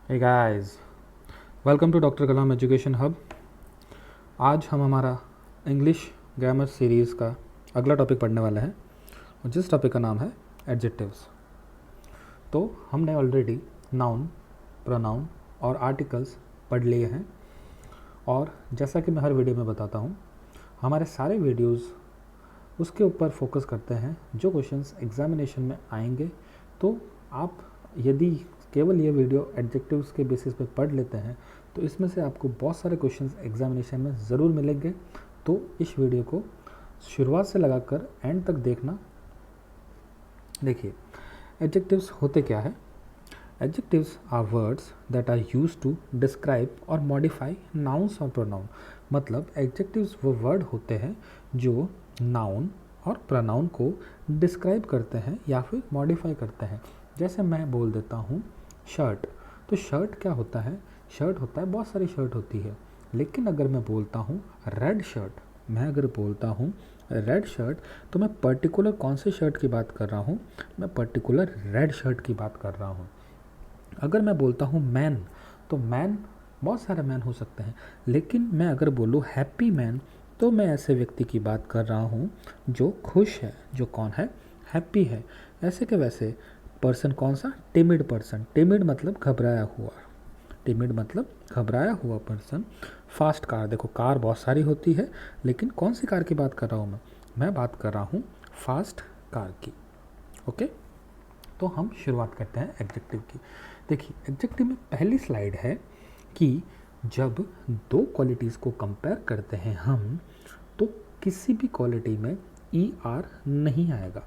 Hey guys, welcome to doctor Kalam education hub. आज हम हमारा इंग्लिश ग्रामर सीरीज़ का अगला टॉपिक पढ़ने वाला है और जिस टॉपिक का नाम है एडजेक्टिव्स। तो हमने ऑलरेडी नाउन, प्रोनाउन और आर्टिकल्स पढ़ लिए हैं और जैसा कि मैं हर वीडियो में बताता हूँ, हमारे सारे वीडियोस उसके ऊपर फोकस करते हैं जो क्वेश्चंस एग्जामिनेशन में आएंगे। तो आप यदि केवल ये वीडियो एडजेक्टिव्स के बेसिस पे पढ़ लेते हैं तो इसमें से आपको बहुत सारे क्वेश्चंस एग्जामिनेशन में ज़रूर मिलेंगे। तो इस वीडियो को शुरुआत से लगाकर एंड तक देखना। देखिए, एडजेक्टिव्स होते क्या है। Adjectives are words that are use to describe और मॉडिफाई नाउन्स और प्रोनाउन। मतलब एडजेक्टिव्स वो वर्ड होते हैं जो नाउन और प्रोनाउन को डिस्क्राइब करते हैं या फिर मॉडिफाई करते हैं। जैसे मैं बोल देता हूँ शर्ट, तो शर्ट क्या होता है? शर्ट होता है, बहुत सारी शर्ट होती है। लेकिन अगर मैं बोलता हूँ रेड शर्ट, मैं अगर बोलता हूँ रेड शर्ट, तो मैं पर्टिकुलर कौन से शर्ट की बात कर रहा हूँ? मैं पर्टिकुलर रेड शर्ट की बात कर रहा हूँ। अगर मैं बोलता हूँ मैन, तो मैन बहुत सारे मैन हो सकते हैं, लेकिन मैं अगर बोलूँ हैप्पी मैन, तो मैं ऐसे व्यक्ति की बात कर रहा हूँ जो खुश है, जो कौन है? हैप्पी है। ऐसे के वैसे पर्सन कौन सा? Timid person. टिमिड मतलब घबराया हुआ, टिमिड मतलब घबराया हुआ पर्सन। फास्ट कार, देखो कार बहुत सारी होती है, लेकिन कौन सी कार की बात कर रहा हूँ मैं बात कर रहा हूँ फास्ट कार की। ओके, तो हम शुरुआत करते हैं एडजेक्टिव की। देखिए, एडजेक्टिव में पहली स्लाइड है कि जब दो क्वालिटीज़ को कंपेयर करते हैं हम, तो किसी भी क्वालिटी में ई आर नहीं आएगा।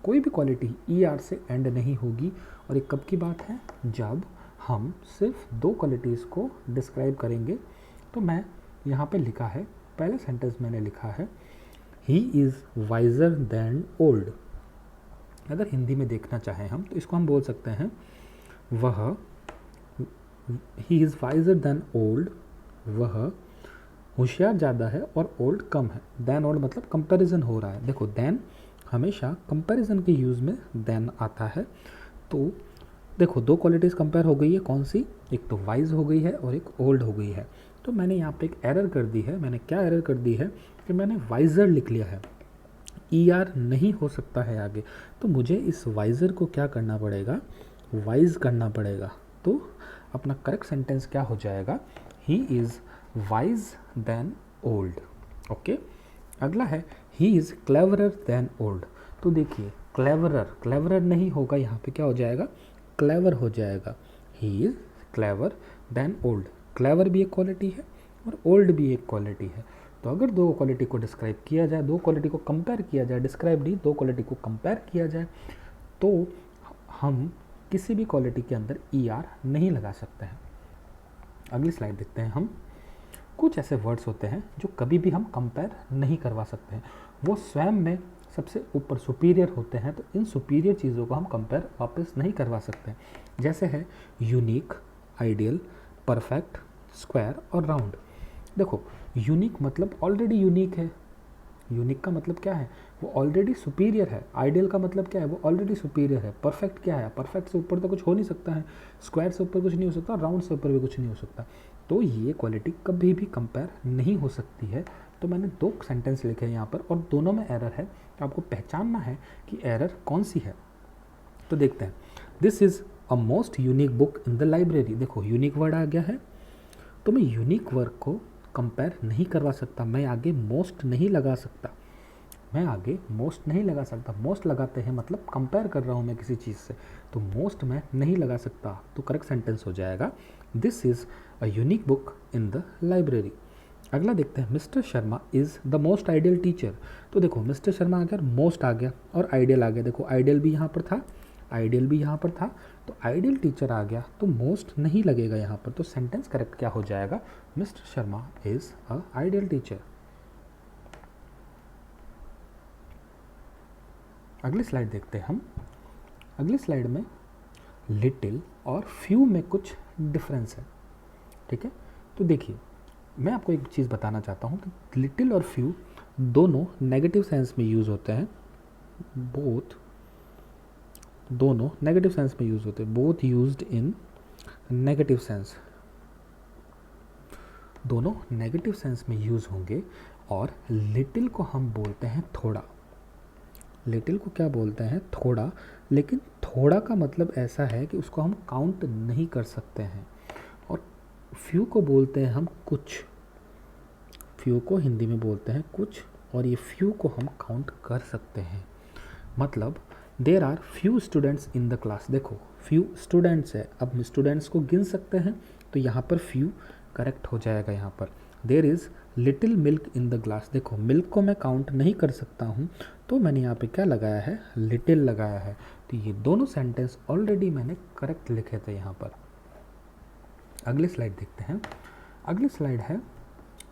कोई भी क्वालिटी ई आर से एंड नहीं होगी। और ये कब की बात है? जब हम सिर्फ दो क्वालिटीज़ को डिस्क्राइब करेंगे। तो मैं यहाँ पे लिखा है, पहले सेंटेंस मैंने लिखा है he is wiser than old. अगर हिंदी में देखना चाहें हम, तो इसको हम बोल सकते हैं वह, he is wiser than old, वह होशियार ज़्यादा है और ओल्ड कम है। दैन ओल्ड मतलब कंपैरिजन हो रहा है। देखो, दैन हमेशा कंपैरिजन के यूज़ में दैन आता है। तो देखो, दो क्वालिटीज़ कंपेयर हो गई है, कौन सी? एक तो वाइज हो गई है और एक ओल्ड हो गई है। तो मैंने यहाँ पे एक एरर कर दी है। मैंने क्या एरर कर दी है कि मैंने वाइजर लिख लिया है, ई आर नहीं हो सकता है आगे। तो मुझे इस वाइजर को क्या करना पड़ेगा? वाइज करना पड़ेगा। तो अपना करेक्ट सेंटेंस क्या हो जाएगा? He is wise than old. Okay, अगला है he is cleverer than old. तो देखिए, क्लेवरर नहीं होगा, यहाँ पे क्या हो जाएगा? क्लेवर हो जाएगा। He is clever than old. Clever भी एक क्वालिटी है और ओल्ड भी एक क्वालिटी है। तो अगर दो क्वालिटी को डिस्क्राइब किया जाए, दो क्वालिटी को कंपेयर किया जाए, डिस्क्राइब नहीं, दो क्वालिटी को कंपेयर किया जाए, तो हम किसी भी क्वालिटी के अंदर ई आर नहीं लगा सकते हैं। अगली स्लाइड देखते हैं हम। कुछ ऐसे वर्ड्स होते हैं जो कभी भी हम कंपेयर नहीं करवा सकते हैं, वो स्वयं में सबसे ऊपर सुपीरियर होते हैं। तो इन सुपीरियर चीज़ों को हम कंपेयर वापस नहीं करवा सकते। जैसे है यूनिक, आइडियल, परफेक्ट, स्क्वायर और राउंड। देखो, यूनिक मतलब ऑलरेडी यूनिक है। यूनिक का मतलब क्या है? वो ऑलरेडी सुपीरियर है। आइडियल का मतलब क्या है? वो ऑलरेडी सुपीरियर है। परफेक्ट क्या है? परफेक्ट से ऊपर तो कुछ हो नहीं सकता है, स्क्वायर से ऊपर कुछ नहीं हो सकता, राउंड से ऊपर भी कुछ नहीं हो सकता। तो ये क्वालिटी कभी भी कंपेयर नहीं हो सकती है। तो मैंने दो सेंटेंस लिखे हैं यहाँ पर और दोनों में एरर है। तो आपको पहचानना है कि एरर कौन सी है। तो देखते हैं। This is a most unique book in the library. देखो, यूनिक वर्ड आ गया है, तो मैं यूनिक वर्ड को कंपेयर नहीं करवा सकता। मैं आगे मोस्ट नहीं लगा सकता, मैं आगे मोस्ट नहीं लगा सकता। मोस्ट लगाते हैं मतलब कंपेयर कर रहा हूँ मैं किसी चीज़ से, तो मोस्ट मैं नहीं लगा सकता। तो करेक्ट सेंटेंस हो जाएगा this is a unique book in the library. अगला देखते हैं। Mister Sharma is the most ideal teacher. तो देखो, मिस्टर शर्मा आ गया, मोस्ट आ गया और आइडियल आ गया। देखो, आइडियल भी यहाँ पर था, आइडियल भी यहाँ पर था, तो आइडियल टीचर आ गया, तो मोस्ट नहीं लगेगा यहाँ पर। तो सेंटेंस करेक्ट क्या हो जाएगा? Mister Sharma is a ideal teacher. अगली स्लाइड देखते हैं हम। अगली स्लाइड में लिटिल और फ्यू में कुछ डिफरेंस है, ठीक है। तो देखिए, मैं आपको एक चीज़ बताना चाहता हूँ कि लिटिल और फ्यू दोनों नेगेटिव सेंस में यूज़ होते हैं। बोथ, दोनों नेगेटिव सेंस में यूज़ होते हैं। Both used in negative sense, दोनों नेगेटिव सेंस में यूज़ होंगे। और लिटिल को हम बोलते हैं थोड़ा, लिटिल को क्या बोलते हैं? थोड़ा। लेकिन थोड़ा का मतलब ऐसा है कि उसको हम काउंट नहीं कर सकते हैं। और फ्यू को बोलते हैं हम कुछ, फ्यू को हिंदी में बोलते हैं कुछ, और ये फ्यू को हम काउंट कर सकते हैं। मतलब there are few students in the class. देखो फ्यू स्टूडेंट्स है, अब हम स्टूडेंट्स को गिन सकते हैं, तो यहाँ पर फ्यू करेक्ट हो जाएगा। यहाँ पर there is little milk in the glass. देखो मिल्क को मैं काउंट नहीं कर सकता हूँ, तो मैंने यहाँ पे क्या लगाया है? लिटिल लगाया है। तो ये दोनों सेंटेंस ऑलरेडी मैंने करेक्ट लिखे थे यहाँ पर। अगली स्लाइड देखते हैं। अगली स्लाइड है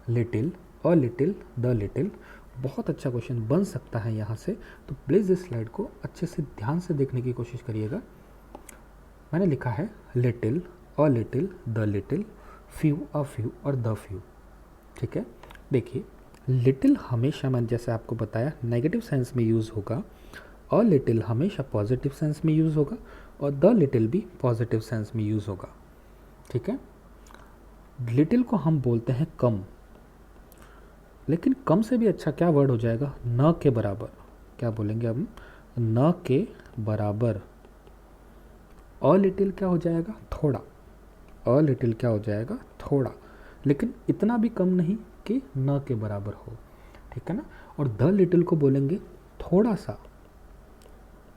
little, a little, the little. बहुत अच्छा क्वेश्चन बन सकता है यहाँ से, तो प्लीज़ इस स्लाइड को अच्छे से ध्यान से देखने की कोशिश करिएगा। मैंने लिखा है little, a little, the little, few, a few और द फ्यू। ठीक है, देखिए लिटिल हमेशा, मैंने जैसे आपको बताया, नेगेटिव सेंस में यूज़ होगा, अ लिटिल हमेशा पॉजिटिव सेंस में यूज़ होगा, और द लिटिल भी पॉजिटिव सेंस में यूज़ होगा। ठीक है, लिटिल को हम बोलते हैं कम, लेकिन कम से भी अच्छा क्या वर्ड हो जाएगा? न के बराबर। क्या बोलेंगे हम? न के बराबर। अ लिटिल क्या हो जाएगा? थोड़ा। अ लिटिल क्या हो जाएगा? थोड़ा, लेकिन इतना भी कम नहीं कि न के बराबर हो। ठीक है ना। और द लिटिल को बोलेंगे थोड़ा सा,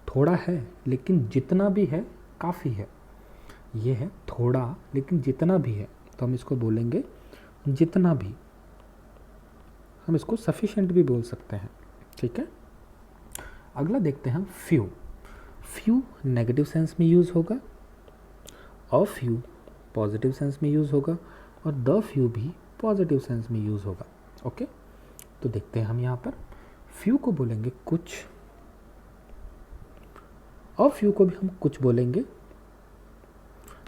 थोड़ा है लेकिन जितना भी है काफ़ी है। ये है थोड़ा लेकिन जितना भी है, तो हम इसको बोलेंगे जितना भी। हम इसको सफिशेंट भी बोल सकते हैं। ठीक है, अगला देखते हैं हम फ्यू। फ्यू नेगेटिव सेंस में यूज़ होगा, अ फ्यू पॉजिटिव सेंस में यूज़ होगा, और द फ्यू भी पॉजिटिव सेंस में यूज़ होगा। ओके, तो देखते हैं हम यहाँ पर फ्यू को बोलेंगे कुछ, अ फ्यू को भी हम कुछ बोलेंगे,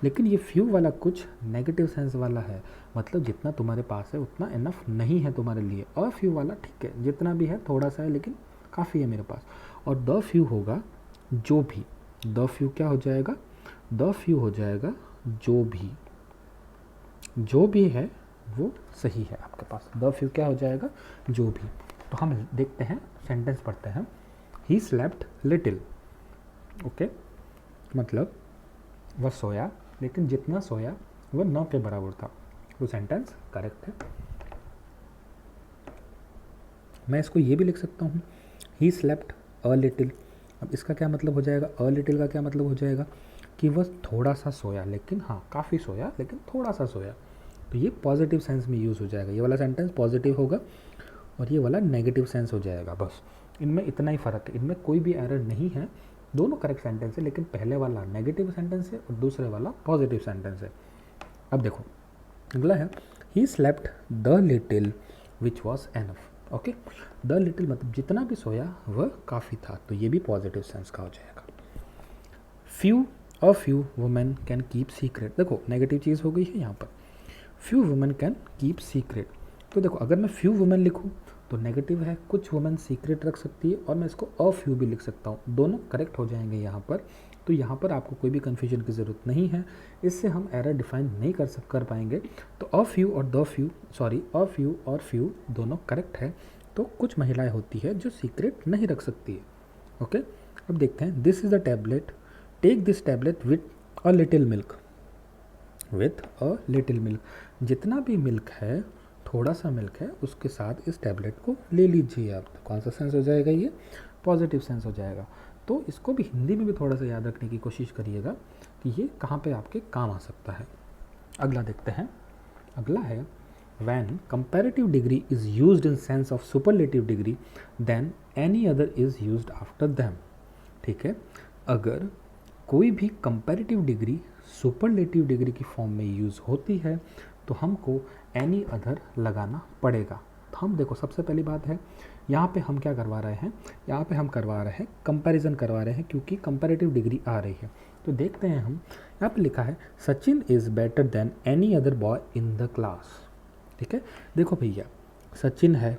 लेकिन ये फ्यू वाला कुछ नेगेटिव सेंस वाला है, मतलब जितना तुम्हारे पास है उतना इनफ नहीं है तुम्हारे लिए। अ फ्यू वाला ठीक है, जितना भी है थोड़ा सा है लेकिन काफ़ी है मेरे पास। और द फ्यू होगा जो भी। द फ्यू क्या हो जाएगा? द फ्यू हो जाएगा जो भी, जो भी है वो सही है आपके पास। द फ्यू क्या हो जाएगा? जो भी। तो हम देखते हैं, सेंटेंस पढ़ते हैं। He slept little. ओके, मतलब वह सोया, लेकिन जितना सोया वह न के बराबर था, तो सेंटेंस करेक्ट है। मैं इसको ये भी लिख सकता हूँ, ही स्लेप्ट अ लिटिल। अब इसका क्या मतलब हो जाएगा? अ लिटिल का क्या मतलब हो जाएगा? कि वह थोड़ा सा सोया, लेकिन हाँ काफ़ी सोया लेकिन थोड़ा सा सोया। तो ये पॉजिटिव सेंस में यूज़ हो जाएगा। ये वाला सेंटेंस पॉजिटिव होगा और ये वाला नेगेटिव सेंस हो जाएगा। बस इनमें इतना ही फ़र्क है, इनमें कोई भी एरर नहीं है, दोनों करेक्ट सेंटेंस है, लेकिन पहले वाला नेगेटिव सेंटेंस है और दूसरे वाला पॉजिटिव सेंटेंस है। अब देखो अगला है he slept the little which was enough. Okay, the little मतलब जितना भी सोया वह काफ़ी था, तो ये भी पॉजिटिव सेंस का हो जाएगा। Few, a few women can keep secret. देखो नेगेटिव चीज़ हो गई है यहाँ पर, few women can keep secret. तो देखो अगर मैं फ्यू वुमेन लिखूँ तो नेगेटिव है, कुछ वुमेन सीक्रेट रख सकती है, और मैं इसको अ फ्यू भी लिख सकता हूँ, दोनों करेक्ट हो जाएंगे यहाँ पर। तो यहाँ पर आपको कोई भी कन्फ्यूजन की ज़रूरत नहीं है, इससे हम एरर डिफाइन नहीं कर पाएंगे। तो अ फ्यू और the few, sorry a few और फ्यू दोनों करेक्ट है। तो कुछ महिलाएं होती है जो सीक्रेट नहीं रख सकती है। ओके, अब देखते हैं this is the tablet, take this tablet with a little milk. With a little milk, जितना भी मिल्क है, थोड़ा सा मिल्क है, उसके साथ इस टैबलेट को ले लीजिए आप। तो कौन सा सेंस हो जाएगा? ये पॉजिटिव सेंस हो जाएगा। तो इसको भी हिंदी में भी थोड़ा सा याद रखने की कोशिश करिएगा कि ये कहाँ पे आपके काम आ सकता है। अगला देखते हैं। अगला है when comparative degree is used in sense of superlative degree then any other is used after them. ठीक है, अगर कोई भी कंपैरेटिव डिग्री सुपरलेटिव डिग्री की फॉर्म में यूज़ होती है तो हमको एनी अदर लगाना पड़ेगा। तो हम देखो सबसे पहली बात है, यहाँ पे हम क्या करवा रहे हैं? यहाँ पे हम करवा रहे हैं कंपैरिजन करवा रहे हैं, क्योंकि कंपैरेटिव डिग्री आ रही है। तो देखते हैं हम, यहाँ पे लिखा है Sachin is better than any other boy in the class. ठीक है, देखो भैया सचिन है,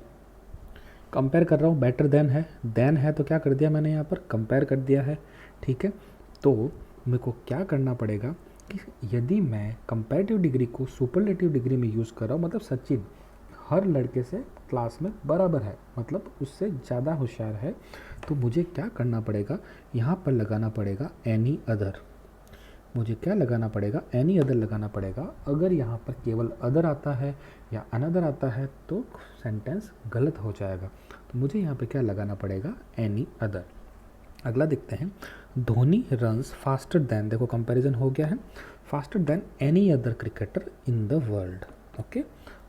कंपेयर कर रहा हूँ, बेटर देन है तो क्या कर दिया मैंने यहाँ पर? कंपेयर कर दिया है। ठीक है, तो मेरे को क्या करना पड़ेगा? कि यदि मैं कंपैरेटिव डिग्री को सुपरलेटिव डिग्री में यूज़ कर रहा हूँ, मतलब सचिन हर लड़के से क्लास में बराबर है, मतलब उससे ज़्यादा होशियार है, तो मुझे क्या करना पड़ेगा, यहाँ पर लगाना पड़ेगा एनी अदर। मुझे क्या लगाना पड़ेगा, एनी अदर लगाना पड़ेगा। अगर यहाँ पर केवल अदर आता है या अनदर आता है तो सेंटेंस गलत हो जाएगा। तो मुझे यहाँ पे क्या लगाना पड़ेगा, एनी अदर। अगला देखते हैं, धोनी रन्स फास्टर देन, देखो कंपैरिजन हो गया है, faster than any other cricketer in the world. Okay,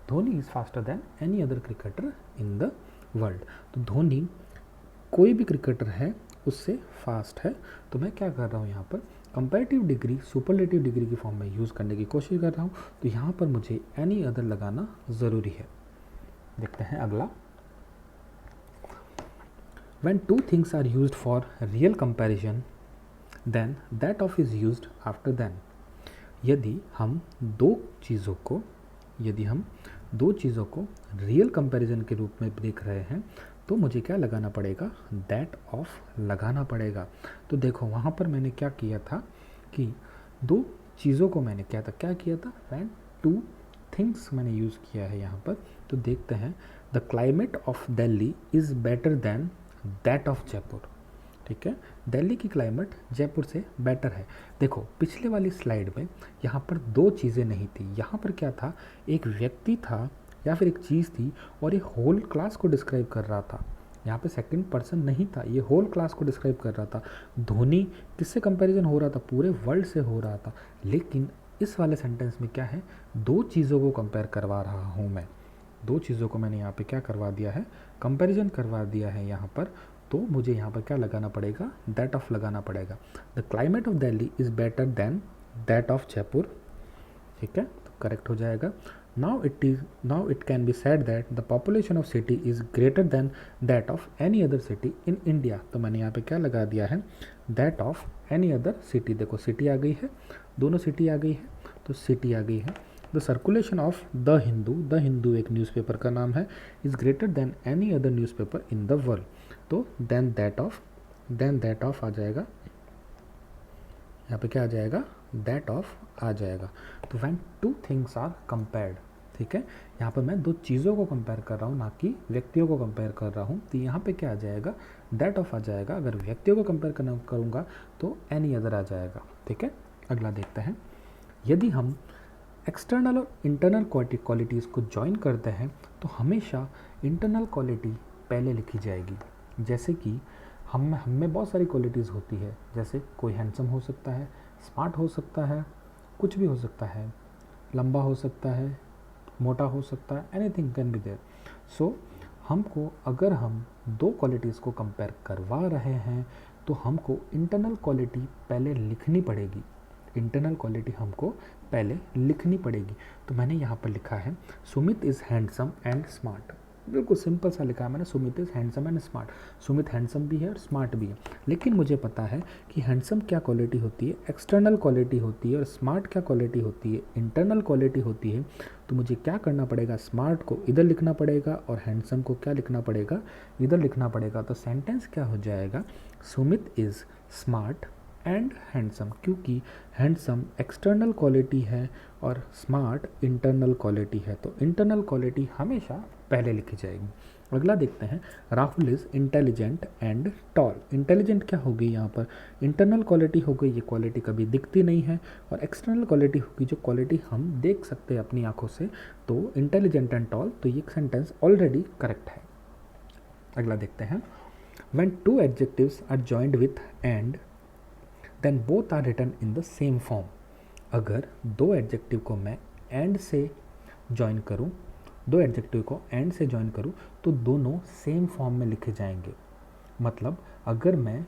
Dhoni is faster than any other cricketer in the world. तो धोनी कोई भी क्रिकेटर है उससे फास्ट है। तो मैं क्या कर रहा हूँ, यहाँ पर कंपैरेटिव डिग्री सुपरलेटिव डिग्री की फॉर्म में यूज़ करने की कोशिश कर रहा हूँ। तो यहाँ पर मुझे एनी अदर लगाना ज़रूरी है। देखते हैं अगला, when two things are used for real comparison then that of is used after then। यदि हम दो चीज़ों को रियल कंपैरिजन के रूप में देख रहे हैं तो मुझे क्या लगाना पड़ेगा, दैट ऑफ लगाना पड़ेगा। तो देखो वहाँ पर मैंने क्या किया था कि दो चीज़ों को मैंने क्या किया था, when two things मैंने यूज़ किया है यहाँ पर। तो देखते हैं, the climate of Delhi is better than that of Jaipur. ठीक है, दिल्ली की क्लाइमेट जयपुर से बेटर है। देखो पिछले वाली स्लाइड में यहाँ पर दो चीज़ें नहीं थी, यहाँ पर क्या था, एक व्यक्ति था या फिर एक चीज़ थी और ये होल क्लास को डिस्क्राइब कर रहा था। यहाँ पे सेकंड पर्सन नहीं था, ये होल क्लास को डिस्क्राइब कर रहा था। धोनी किससे कंपैरिजन हो रहा था, पूरे वर्ल्ड से हो रहा था। लेकिन इस वाले सेंटेंस में क्या है, दो चीज़ों को कंपेयर करवा रहा हूँ मैं, दो चीज़ों को मैंने यहाँ पे क्या करवा दिया है, कंपैरिजन करवा दिया है यहाँ पर। तो मुझे यहाँ पर क्या लगाना पड़ेगा, दैट ऑफ लगाना पड़ेगा। The climate of Delhi is better than that of Jaipur. ठीक है, तो करेक्ट हो जाएगा। Now it can be said that the population of city is greater than that of any other city in India. तो मैंने यहाँ पे क्या लगा दिया है, that of any other city. देखो सिटी आ गई है, दोनों सिटी आ गई है, तो सिटी आ गई है। The circulation of the Hindu एक न्यूज़पेपर का नाम है, is greater than any other newspaper in the world. तो देन दैट ऑफ आ जाएगा, यहाँ पे क्या आ जाएगा, दैट ऑफ आ जाएगा। तो when two things are compared, ठीक है, यहाँ पर मैं दो चीज़ों को कंपेयर कर रहा हूँ, ना कि व्यक्तियों को कंपेयर कर रहा हूँ। तो यहाँ पे क्या आ जाएगा, दैट ऑफ आ जाएगा। अगर व्यक्तियों को कंपेयर करूँगा तो एनी अदर आ जाएगा। ठीक है, अगला देखते हैं, यदि हम एक्सटर्नल और इंटरनल क्वालिटीज़ को ज्वाइन करते हैं तो हमेशा इंटरनल क्वालिटी पहले लिखी जाएगी। जैसे कि हम में बहुत सारी क्वालिटीज़ होती है, जैसे कोई हैंडसम हो सकता है, स्मार्ट हो सकता है, कुछ भी हो सकता है, लंबा हो सकता है, मोटा हो सकता है, एनीथिंग कैन बी देयर। सो हमको अगर हम दो क्वालिटीज़ को कंपेयर करवा रहे हैं तो हमको इंटरनल क्वालिटी पहले लिखनी पड़ेगी, इंटरनल क्वालिटी हमको पहले लिखनी पड़ेगी। तो मैंने यहाँ पर लिखा है, Sumit is handsome and smart. बिल्कुल सिंपल सा लिखा है मैंने, Sumit is handsome and smart. Sumit handsome भी है और स्मार्ट भी है। लेकिन मुझे पता है कि हैंडसम क्या क्वालिटी होती है, एक्सटर्नल क्वालिटी होती है, और स्मार्ट क्या क्वालिटी होती है, इंटरनल क्वालिटी होती है। तो मुझे क्या करना पड़ेगा, स्मार्ट को इधर लिखना पड़ेगा और हैंडसम को क्या लिखना पड़ेगा, इधर लिखना पड़ेगा। तो सेंटेंस क्या हो जाएगा, Sumit is smart and handsome, क्योंकि हैंडसम एक्सटर्नल क्वालिटी है और स्मार्ट इंटरनल क्वालिटी है। तो इंटरनल क्वालिटी हमेशा पहले लिखी जाएगी। अगला देखते हैं, Rahul is intelligent and tall. Intelligent क्या होगी, यहाँ पर इंटरनल क्वालिटी हो गई, ये क्वालिटी कभी दिखती नहीं है, और एक्सटर्नल क्वालिटी होगी जो क्वालिटी हम देख सकते हैं अपनी आंखों से। तो इंटेलिजेंट एंड टॉल, तो ये सेंटेंस ऑलरेडी करेक्ट है। अगला देखते हैं, when two adjectives are joined with and then both are written in the same form. अगर दो एडजेक्टिव को मैं एंड से जॉइन करूँ, दो एडजेक्टिव को एंड से जॉइन करूँ तो दोनों सेम फॉर्म में लिखे जाएंगे। मतलब अगर मैं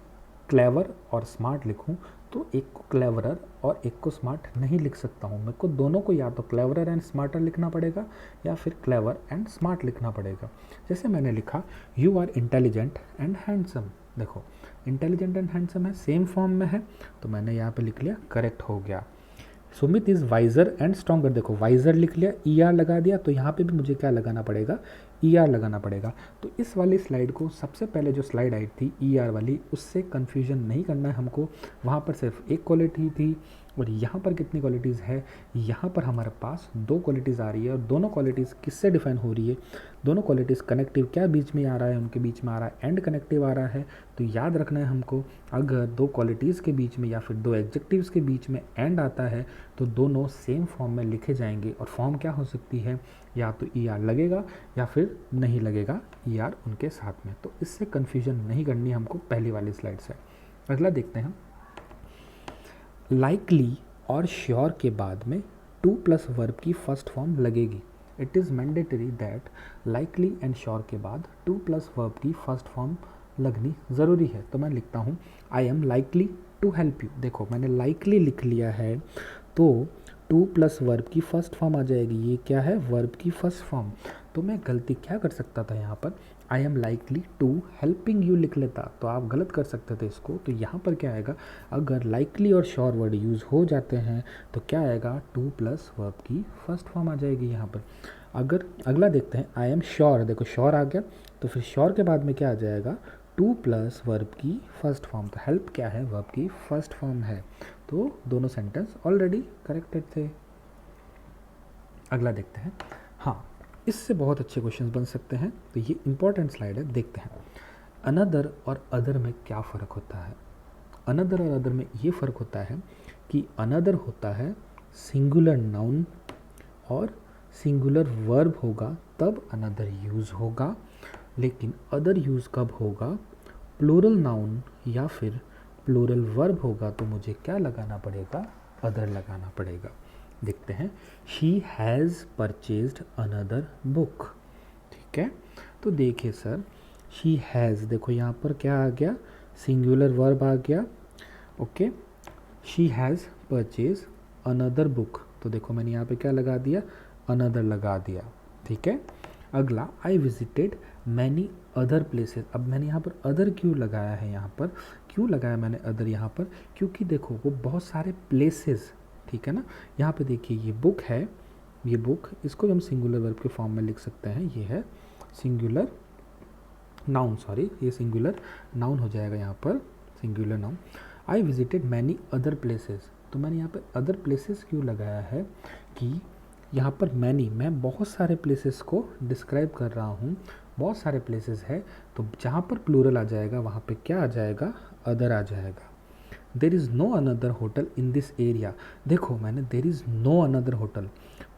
क्लेवर और स्मार्ट लिखूँ तो एक को क्लेवरर और एक को स्मार्ट नहीं लिख सकता हूँ। मेरे को दोनों को या तो क्लेवरर एंड स्मार्टर लिखना पड़ेगा या फिर क्लेवर एंड स्मार्ट लिखना पड़ेगा। जैसे मैंने लिखा, you are intelligent and handsome. देखो इंटेलिजेंट एंड हैंडसम है, सेम फॉर्म में है, तो मैंने यहाँ पे लिख लिया, करेक्ट हो गया। Sumit is wiser and stronger. देखो वाइजर लिख लिया, ई आर लगा दिया, तो यहाँ पे भी मुझे क्या लगाना पड़ेगा, ई आर लगाना पड़ेगा। तो इस वाली स्लाइड को, सबसे पहले जो स्लाइड आई थी ई आर वाली, उससे कन्फ्यूजन नहीं करना है हमको। वहाँ पर सिर्फ एक क्वालिटी थी और यहाँ पर कितनी क्वालिटीज़ है, यहाँ पर हमारे पास 2 क्वालिटीज़ आ रही है और दोनों क्वालिटीज़ किससे डिफाइन हो रही है, दोनों क्वालिटीज़ कनेक्टिव क्या बीच में आ रहा है, उनके बीच में आ रहा है एंड कनेक्टिव आ रहा है। तो याद रखना है हमको, अगर 2 क्वालिटीज़ के बीच में या फिर 2 एडजेक्टिव्स के बीच में एंड आता है तो दोनों सेम फॉर्म में लिखे जाएंगे। और फॉर्म क्या हो सकती है, या तो ई आर लगेगा या फिर नहीं लगेगा ई आर उनके साथ में। तो इससे कन्फ्यूजन नहीं करनी हमको पहली वाली स्लाइड से। अगला देखते हैं, लाइकली और श्योर के बाद में टू प्लस वर्ब की फर्स्ट फॉर्म लगेगी। It is mandatory that likely and sure के बाद टू प्लस वर्ब की फर्स्ट फॉर्म लगनी ज़रूरी है। तो मैं लिखता हूँ I am likely to help you. देखो मैंने लाइकली लिख लिया है तो टू प्लस वर्ब की फर्स्ट फॉर्म आ जाएगी। ये क्या है, वर्ब की फर्स्ट फॉर्म। तो मैं गलती क्या कर सकता था, यहाँ पर I am likely to helping you लिख लेता, तो आप गलत कर सकते थे इसको। तो यहाँ पर क्या आएगा, अगर लाइकली और श्योर वर्ड यूज़ हो जाते हैं तो क्या आएगा, टू प्लस वर्ब की फर्स्ट फॉर्म आ जाएगी यहाँ पर। अगर अगला देखते हैं, आई एम श्योर, देखो श्योर आ गया तो फिर श्योर के बाद में क्या आ जाएगा, टू प्लस वर्ब की फर्स्ट फॉर्म। तो हेल्प क्या है, वर्ब की फर्स्ट फॉर्म है। तो दोनों सेंटेंस ऑलरेडी करेक्टेड थे। अगला देखते हैं, हाँ इससे बहुत अच्छे क्वेश्चंस बन सकते हैं। तो ये इंपॉर्टेंट स्लाइड है, देखते हैं अनदर और अदर में क्या फ़र्क होता है। अनदर और अदर में ये फ़र्क होता है कि अनदर होता है सिंगुलर नाउन और सिंगुलर वर्ब होगा तब अनदर यूज़ होगा, लेकिन अदर यूज़ कब होगा, प्लूरल नाउन या फिर प्लूरल वर्ब होगा तो मुझे क्या लगाना पड़ेगा, अदर लगाना पड़ेगा। देखते हैं, she has purchased another book. ठीक है, तो देखिए सर शी हैज़, देखो यहाँ पर क्या आ गया, सिंगुलर वर्ब आ गया। Okay, she has purchase another book, तो देखो मैंने यहाँ पे क्या लगा दिया, अनदर लगा दिया। ठीक है, अगला I visited many other places. अब मैंने यहाँ पर अदर क्यों लगाया है, यहाँ पर क्यों लगाया मैंने अदर यहाँ पर, क्योंकि देखो वो बहुत सारे प्लेसेस, ठीक है ना। यहाँ पे देखिए ये बुक है, ये बुक, इसको हम सिंगुलर वर्ब के फॉर्म में लिख सकते हैं। ये है सिंगुलर नाउन, सॉरी ये सिंगुलर नाउन हो जाएगा यहाँ पर, singular noun. I visited many other places, तो मैंने यहाँ पर अदर प्लेसेस क्यों लगाया है कि यहाँ पर मैनी, मैं बहुत सारे प्लेसेस को डिस्क्राइब कर रहा हूँ, बहुत सारे प्लेसेस है, तो जहाँ पर प्लूरल आ जाएगा वहाँ पे क्या आ जाएगा, अदर आ जाएगा। There is no another hotel in this area, देखो मैंने there is no another hotel,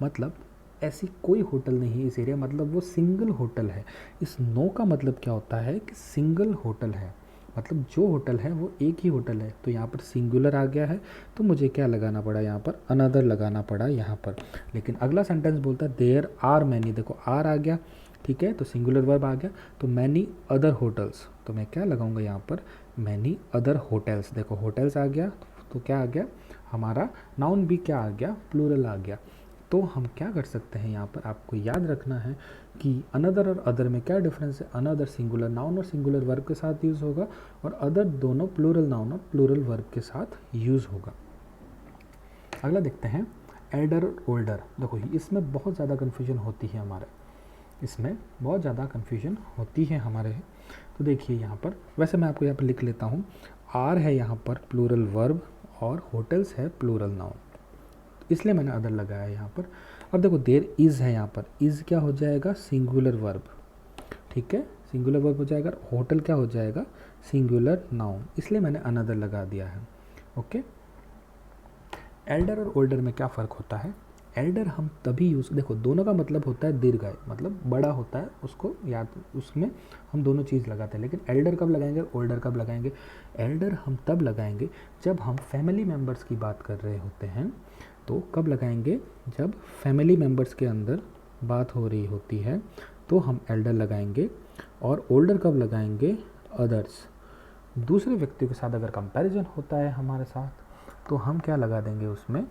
मतलब ऐसी कोई होटल नहीं है इस एरिया, मतलब वो सिंगल होटल है। इस नो का मतलब क्या होता है कि सिंगल होटल है, मतलब जो होटल है वो एक ही होटल है। तो यहाँ पर सिंगुलर आ गया है तो मुझे क्या लगाना पड़ा, यहाँ पर अनदर लगाना पड़ा यहाँ पर। लेकिन अगला सेंटेंस बोलता है देयर आर मैनी, देखो आर आ गया, ठीक है, तो सिंगुलर वर्ब आ गया, तो मैनी अदर होटल्स, तो मैं क्या लगाऊंगा यहाँ पर, मैनी अदर होटल्स। देखो होटल्स आ गया तो क्या आ गया, हमारा नाउन भी क्या आ गया, प्लूरल आ गया। तो हम क्या कर सकते हैं, यहाँ पर आपको याद रखना है कि अनदर और अदर में क्या डिफरेंस है। अनदर सिंगुलर नाउन और सिंगुलर वर्ब के साथ यूज़ होगा और अदर दोनों प्लूरल नाउन और प्लूरल वर्ब के साथ यूज़ होगा। अगला देखते हैं, एल्डर और ओल्डर। देखो इसमें बहुत ज़्यादा कन्फ्यूजन होती है हमारे, इसमें बहुत ज़्यादा कन्फ्यूजन होती है हमारे। तो देखिए यहाँ पर, वैसे मैं आपको यहाँ पर लिख लेता हूँ, आर है यहाँ पर प्लूरल वर्ब और होटल्स है प्लूरल नाउन, इसलिए मैंने अदर लगाया है यहाँ पर। अब देखो देर इज़ है यहाँ पर, इज़ क्या हो जाएगा, सिंगुलर वर्ब, ठीक है, सिंगुलर वर्ब हो जाएगा। होटल क्या हो जाएगा, सिंगुलर नाउन, इसलिए मैंने अनदर लगा दिया है। ओके, एल्डर और ओल्डर में क्या फ़र्क होता है। एल्डर हम तभी यूज़, देखो दोनों का मतलब होता है दीर्घायु, मतलब बड़ा होता है, उसको याद, उसमें हम दोनों चीज़ लगाते हैं। लेकिन एल्डर कब लगाएंगे, ओल्डर कब लगाएंगे। एल्डर हम तब लगाएंगे जब हम फैमिली मेम्बर्स की बात कर रहे होते हैं। तो कब लगाएंगे, जब फैमिली मेम्बर्स के अंदर बात हो रही होती है तो हम एल्डर लगाएंगे। और ओल्डर कब लगाएंगे, अदर्स, दूसरे व्यक्तियों के साथ अगर कंपैरिजन होता है हमारे साथ तो हम क्या लगा देंगे उसमें,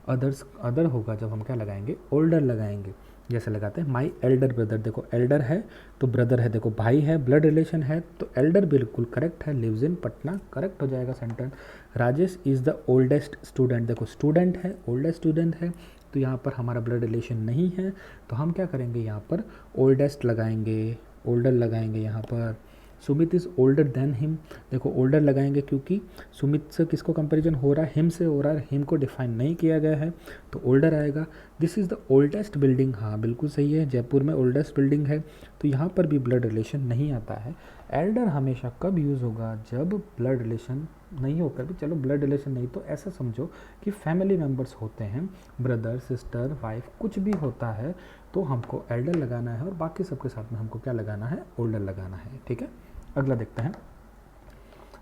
अदर्स, अदर होगा जब हम क्या लगाएंगे, ओल्डर लगाएंगे। जैसे लगाते हैं माई एल्डर ब्रदर, देखो एल्डर है तो ब्रदर है, देखो भाई है, ब्लड रिलेशन है, तो एल्डर बिल्कुल करेक्ट है, लिव्स इन पटना करेक्ट हो जाएगा sentence. Rajesh is the oldest student, देखो स्टूडेंट है, ओल्डेस्ट स्टूडेंट है, तो यहाँ पर हमारा ब्लड रिलेशन नहीं है, तो हम क्या करेंगे यहाँ पर ओल्डेस्ट लगाएंगे, ओल्डर लगाएंगे यहाँ पर। Sumit is older than him, देखो ओल्डर लगाएंगे क्योंकि सुमित से किसको कंपैरिजन हो रहा है, हिम से हो रहा है, हिम को डिफाइन नहीं किया गया है तो ओल्डर आएगा। This is the oldest building, हाँ बिल्कुल सही है, जयपुर में ओल्डेस्ट बिल्डिंग है, तो यहाँ पर भी ब्लड रिलेशन नहीं आता है। एल्डर हमेशा कब यूज़ होगा, जब ब्लड रिलेशन नहीं होकर भी, चलो ब्लड रिलेशन नहीं तो ऐसा समझो कि फैमिली मेम्बर्स होते हैं, ब्रदर सिस्टर वाइफ कुछ भी होता है, तो हमको एल्डर लगाना है और बाकी सबके साथ में हमको क्या लगाना है, ओल्डर लगाना है। ठीक है, अगला देखते हैं,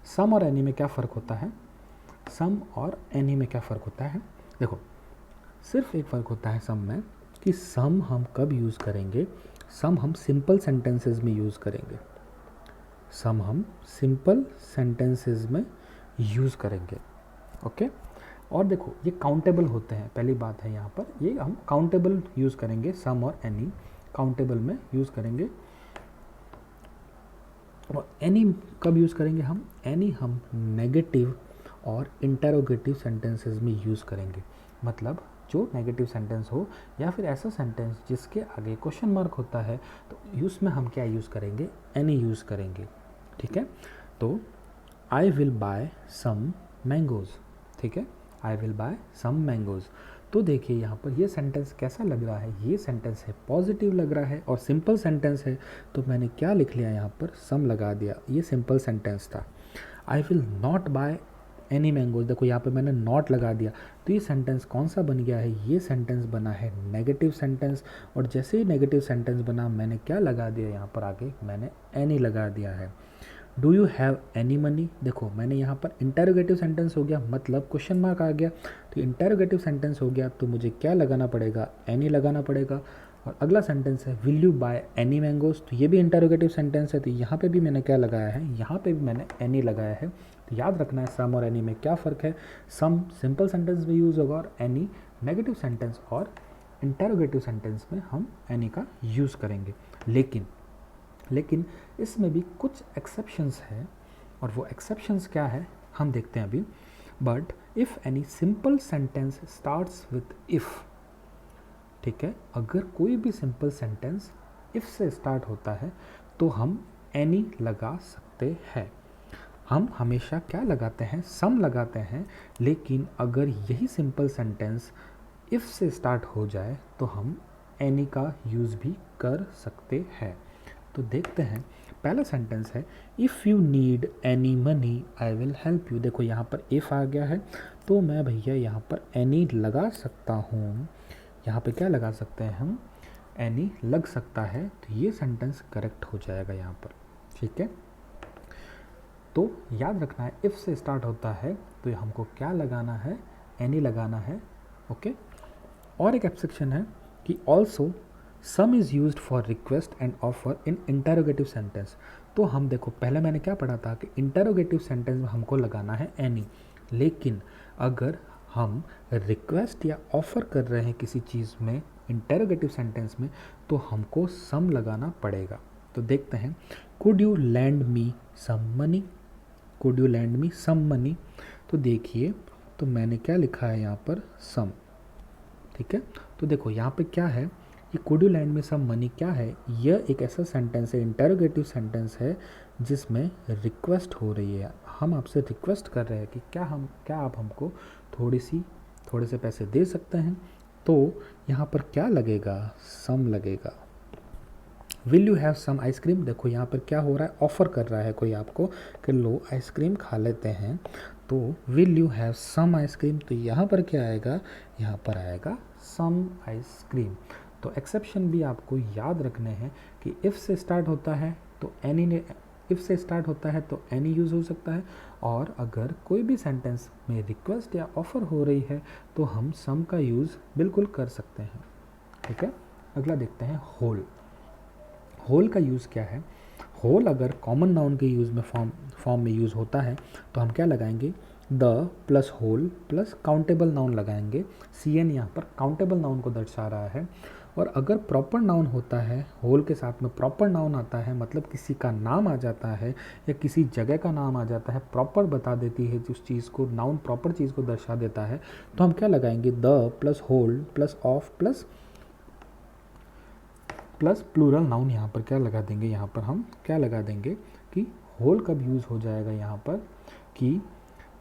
सम और एनी में क्या फ़र्क होता है। सम और एनी में क्या फ़र्क होता है, देखो सिर्फ एक फ़र्क होता है सम में कि सम हम कब यूज़ करेंगे, सम हम सिंपल सेंटेंसेस में यूज़ करेंगे, सम हम सिंपल सेंटेंसेस में यूज़ करेंगे। ओके, और देखो ये काउंटेबल होते हैं, पहली बात है यहाँ पर, ये हम काउंटेबल यूज़ करेंगे, सम और एनी काउंटेबल में यूज़ करेंगे। और एनी कब यूज़ करेंगे हम, एनी हम नेगेटिव और इंटेरोगेटिव सेंटेंसेस में यूज़ करेंगे। मतलब जो नेगेटिव सेंटेंस हो या फिर ऐसा सेंटेंस जिसके आगे क्वेश्चन मार्क होता है, तो उसमें हम क्या यूज़ करेंगे, एनी यूज़ करेंगे। ठीक है, तो I will buy some mangoes, ठीक है, I will buy some mangoes. तो देखिए यहाँ पर ये सेंटेंस कैसा लग रहा है, ये सेंटेंस है पॉजिटिव लग रहा है और सिंपल सेंटेंस है, तो मैंने क्या लिख लिया यहाँ पर, सम लगा दिया, ये सिंपल सेंटेंस था। I will not by any mangoes, देखो यहाँ पे मैंने नॉट लगा दिया, तो ये सेंटेंस कौन सा बन गया है, ये सेंटेंस बना है नेगेटिव सेंटेंस। और जैसे ही नेगेटिव सेंटेंस बना, मैंने क्या लगा दिया यहाँ पर आगे, मैंने एनी लगा दिया है। Do you have any money, देखो मैंने यहाँ पर इंटेरोगेटिव सेंटेंस हो गया, मतलब क्वेश्चन मार्क आ गया, तो इंटेरोगेटिव सेंटेंस हो गया, तो मुझे क्या लगाना पड़ेगा, एनी लगाना पड़ेगा। और अगला सेंटेंस है will you by any mangoes, तो ये भी इंटेरोगेटिव सेंटेंस है, तो यहाँ पे भी मैंने क्या लगाया है, यहाँ पे भी मैंने एनी लगाया है। तो याद रखना है सम और एनी में क्या फ़र्क है, सम सिंपल सेंटेंस में यूज़ होगा और एनी नेगेटिव सेंटेंस और इंटेरोगेटिव सेंटेंस में हम एनी का यूज़ करेंगे। लेकिन इसमें भी कुछ एक्सेप्शंस है, और वो एक्सेप्शंस क्या है हम देखते हैं अभी। But if any simple sentence starts with if, ठीक है, अगर कोई भी सिंपल सेंटेंस इफ़ से स्टार्ट होता है तो हम एनी लगा सकते हैं। हम हमेशा क्या लगाते हैं, सम लगाते हैं, लेकिन अगर यही सिंपल सेंटेंस इफ़ से स्टार्ट हो जाए तो हम एनी का यूज़ भी कर सकते हैं। तो देखते हैं, पहला सेंटेंस है if you need any money I will help you. देखो यहाँ पर इफ़ आ गया है, तो मैं भैया यहाँ पर एनी लगा सकता हूँ, यहाँ पे क्या लगा सकते हैं हम, एनी लग सकता है, तो ये सेंटेंस करेक्ट हो जाएगा यहाँ पर। ठीक है, तो याद रखना है इफ़ से स्टार्ट होता है तो हमको क्या लगाना है, एनी लगाना है। ओके, और एक एक्सेप्शन है कि also some is used for request and offer in interrogative sentence. तो हम देखो पहले मैंने क्या पढ़ा था कि इंटेरोगेटिव सेंटेंस में हमको लगाना है एनी, लेकिन अगर हम रिक्वेस्ट या ऑफ़र कर रहे हैं किसी चीज़ में इंटेरोगेटिव सेंटेंस में, तो हमको सम लगाना पड़ेगा। तो देखते हैं, could you lend me some money, could you lend me some money. तो देखिए, तो मैंने क्या लिखा है यहाँ पर, सम। ठीक है, तो देखो यहाँ पे क्या है, ये कुड यू लैंड में सम मनी क्या है, यह एक ऐसा सेंटेंस है, इंटेरोगेटिव सेंटेंस है, जिसमें रिक्वेस्ट हो रही है। हम आपसे रिक्वेस्ट कर रहे हैं कि क्या आप हमको थोड़े से पैसे दे सकते हैं। तो यहाँ पर क्या लगेगा, सम लगेगा। Will you have some ice cream, देखो यहाँ पर क्या हो रहा है, ऑफ़र कर रहा है कोई आपको कि लो आइसक्रीम खा लेते हैं, तो will you have some ice cream, तो यहाँ पर क्या आएगा, यहाँ पर आएगा सम आइसक्रीम। तो एक्सेप्शन भी आपको याद रखने हैं कि इफ़ से स्टार्ट होता है तो एनी ने, इफ़ से स्टार्ट होता है तो एनी यूज़ हो सकता है, और अगर कोई भी सेंटेंस में रिक्वेस्ट या ऑफ़र हो रही है तो हम सम का यूज़ बिल्कुल कर सकते हैं। ठीक है, अगला देखते हैं होल। होल का यूज़ क्या है, होल अगर कॉमन नाउन के यूज़ में फॉर्म में यूज़ होता है तो हम क्या लगाएंगे, the plus whole plus countable noun लगाएंगे। सी एन यहाँ पर काउंटेबल नाउन को दर्शा रहा है। और अगर प्रॉपर नाउन होता है, होल के साथ में प्रॉपर नाउन आता है, मतलब किसी का नाम आ जाता है या किसी जगह का नाम आ जाता है, प्रॉपर बता देती है उस चीज़ को, नाउन प्रॉपर चीज़ को दर्शा देता है, तो हम क्या लगाएंगे, the plus whole plus of plus plural noun. यहाँ पर क्या लगा देंगे, यहाँ पर हम क्या लगा देंगे, कि होल कब यूज़ हो जाएगा यहाँ पर, कि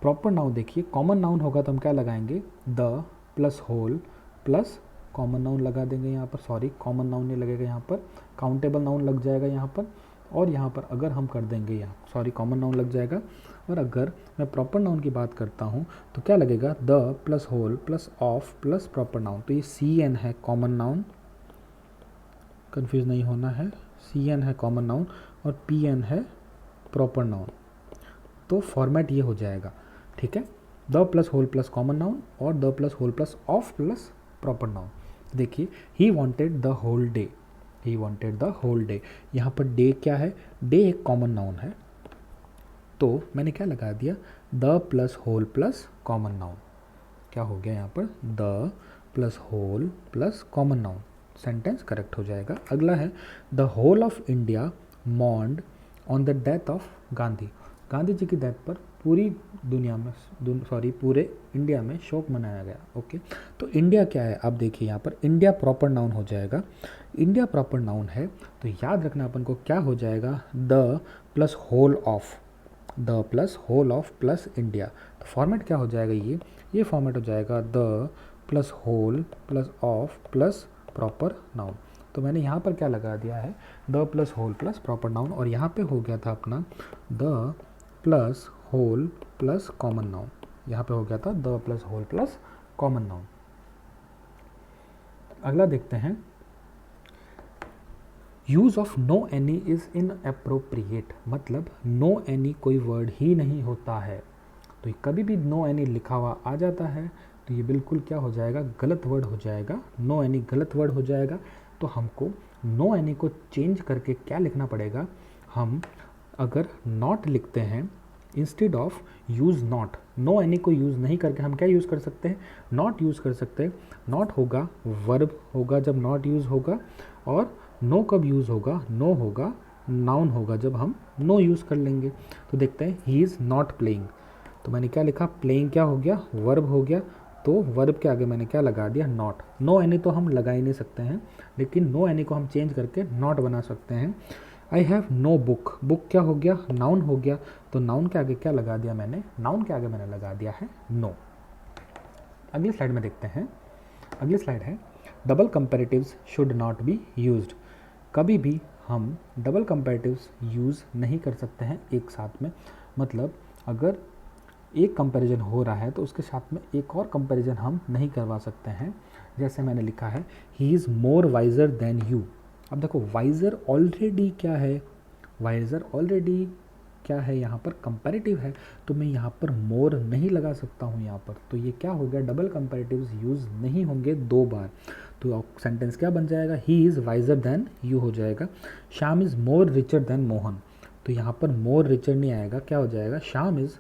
प्रॉपर नाउन देखिए कॉमन नाउन होगा तो हम क्या लगाएंगे, the plus whole plus common noun लगा देंगे यहाँ पर, सॉरी कॉमन नाउन नहीं लगेगा यहाँ पर, काउंटेबल नाउन लग जाएगा यहाँ पर। और यहाँ पर अगर हम कर देंगे यहाँ, सॉरी कॉमन नाउन लग जाएगा। और अगर मैं प्रॉपर नाउन की बात करता हूँ तो क्या लगेगा, the plus whole plus of plus proper noun. तो ये सी एन है कॉमन नाउन, कंफ्यूज नहीं होना है, सी एन है कॉमन नाउन और पी एन है प्रॉपर नाउन। तो फॉर्मेट ये हो जाएगा, ठीक है, the plus whole plus common noun और the plus whole plus of plus proper noun. देखिए he wanted the whole day, he wanted the whole day. यहाँ पर डे क्या है, डे एक कॉमन नाउन है, तो मैंने क्या लगा दिया, the plus whole plus common noun. क्या हो गया यहाँ पर, the plus whole plus common noun, sentence correct हो जाएगा। अगला है, the whole of India mourned on the death of Gandhi. Gandhi ji की डेथ पर पूरी दुनिया में, सॉरी पूरे इंडिया में शोक मनाया गया। ओके, तो इंडिया क्या है, आप देखिए यहाँ पर इंडिया प्रॉपर नाउन हो जाएगा। इंडिया प्रॉपर नाउन है तो याद रखना अपन को क्या हो जाएगा, the plus whole of, the plus whole of plus India. तो फॉर्मेट क्या हो जाएगा, ये फॉर्मेट हो जाएगा the plus whole plus of plus proper noun. तो मैंने यहाँ पर क्या लगा दिया है, the plus whole plus proper noun, और यहाँ पे हो गया था अपना the plus whole plus common noun. यहाँ पे हो गया था the plus whole plus common noun. अगला देखते हैं, use of no any is inappropriate, मतलब नो एनी कोई वर्ड ही नहीं होता है। तो कभी भी नो एनी लिखा हुआ आ जाता है तो ये बिल्कुल क्या हो जाएगा, गलत वर्ड हो जाएगा, नो एनी गलत वर्ड हो जाएगा। तो हमको नो एनी को चेंज करके क्या लिखना पड़ेगा, हम अगर नॉट लिखते हैं instead of use not, no any को यूज़ नहीं करके हम क्या यूज़ कर सकते हैं, नॉट यूज़ कर सकते हैं। नॉट होगा वर्ब होगा जब नॉट यूज़ होगा, और नो कब यूज़ होगा, नो होगा नाउन होगा जब हम नो यूज़ कर लेंगे। तो देखते हैं, ही इज़ नॉट प्लेइंग, तो मैंने क्या लिखा, प्लेइंग क्या हो गया, वर्ब हो गया, तो वर्ब के आगे मैंने क्या लगा दिया, नॉट। नो एनी तो हम लगा ही नहीं सकते हैं, लेकिन नो एनी को हम चेंज करके नॉट बना सकते हैं। I have no book, book क्या हो गया, नाउन हो गया, तो नाउन के आगे क्या लगा दिया मैंने, नाउन के आगे मैंने लगा दिया है नो। अगली स्लाइड में देखते हैं, अगली स्लाइड है, double comparatives should not be used. कभी भी हम डबल कंपेरेटिव्स यूज़ नहीं कर सकते हैं एक साथ में, मतलब अगर एक कंपैरिजन हो रहा है तो उसके साथ में एक और कंपैरिजन हम नहीं करवा सकते हैं। जैसे मैंने लिखा है, he is more visor than you. अब देखो वाइजर ऑलरेडी क्या है, वाइजर ऑलरेडी क्या है, यहाँ पर कंपैरेटिव है, तो मैं यहाँ पर मोर नहीं लगा सकता हूँ यहाँ पर। तो ये क्या हो गया, डबल कंपैरेटिव्स यूज़ नहीं होंगे दो बार। तो सेंटेंस क्या बन जाएगा, he is wiser than you हो जाएगा। Shyam is more richer than Mohan, तो यहाँ पर मोर रिचर नहीं आएगा, क्या हो जाएगा, श्याम इज़